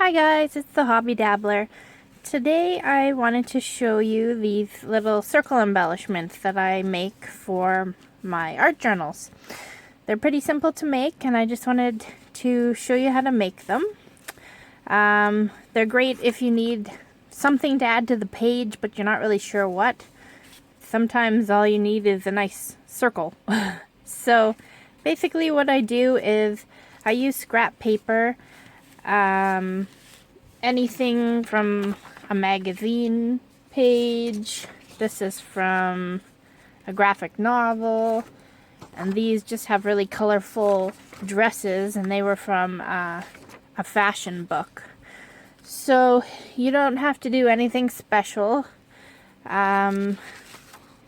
Hi guys, it's the Hobby Dabbler. Today I wanted to show you these little circle embellishments that I make for my art journals. They're pretty simple to make and I just wanted to show you how to make them. They're great if you need something to add to the page but you're not really sure what. Sometimes all you need is a nice circle. So basically what I do is I use scrap paper. Anything from a magazine page. This is from a graphic novel, and these just have really colorful dresses, and they were from a fashion book. So you don't have to do anything special.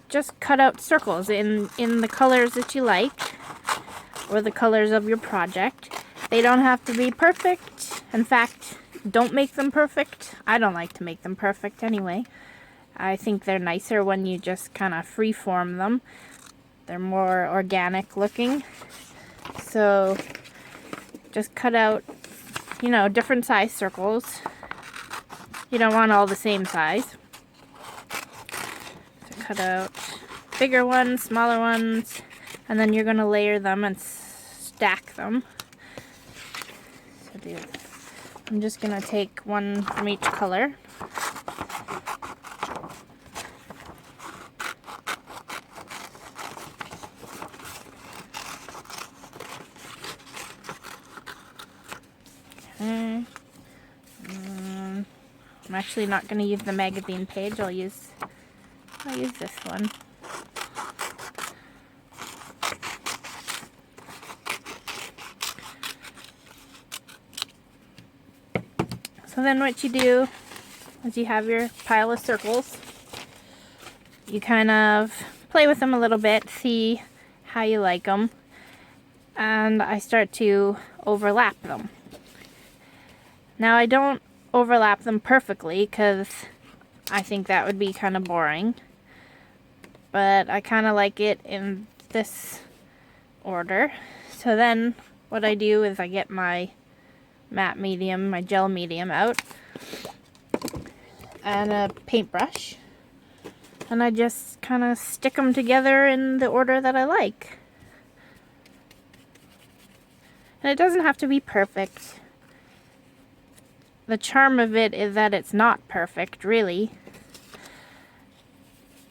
Just cut out circles in the colors that you like, or the colors of your project. They don't have to be perfect. In fact, don't make them perfect. I don't like to make them perfect anyway. I think they're nicer when you just kind of freeform them. They're more organic looking. So just cut out, different size circles. You don't want all the same size. So cut out bigger ones, smaller ones, and then you're going to layer them and stack them. I'm just going to take one from each color. Okay. I'm actually not going to use the magazine page. I'll use this one. So then what you do is you have your pile of circles. You kind of play with them a little bit, see how you like them. And I start to overlap them. Now I don't overlap them perfectly because I think that would be kind of boring. But I kind of like it in this order. So then what I do is I get my matte medium, my gel medium out, and a paintbrush, and I just kind of stick them together in the order that I like. And it doesn't have to be perfect. The charm of it is that it's not perfect, really.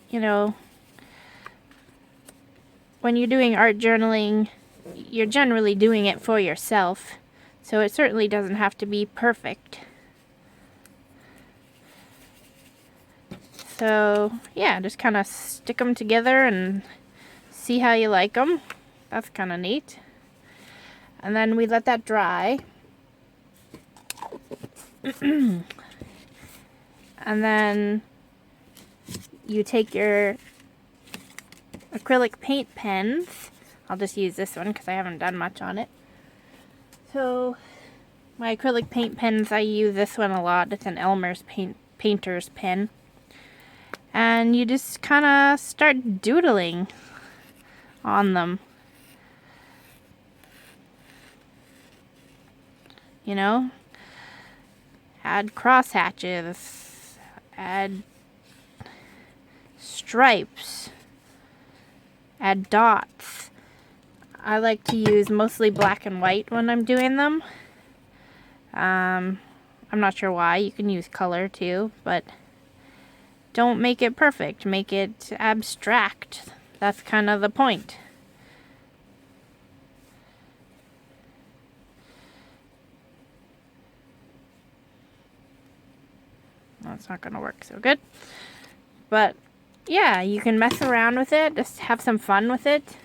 When you're doing art journaling, you're generally doing it for yourself. So it certainly doesn't have to be perfect. So yeah, just kind of stick them together and see how you like them. That's kind of neat. And then we let that dry. And then you take your acrylic paint pens. I'll just use this one because I haven't done much on it. So my acrylic paint pens, I use this one a lot. It's an Elmer's painter's pen. And you just kind of start doodling on them. Add cross hatches, add stripes, add dots. I like to use mostly black and white when I'm doing them. I'm not sure why. You can use color too, but don't make it perfect. Make it abstract. That's kind of the point. That's not going to work so good. But yeah, you can mess around with it. Just have some fun with it.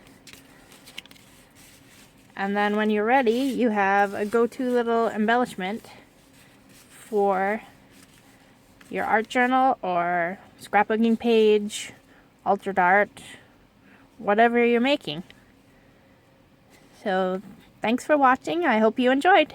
And then when you're ready, you have a go-to little embellishment for your art journal or scrapbooking page, altered art, whatever you're making. So thanks for watching. I hope you enjoyed.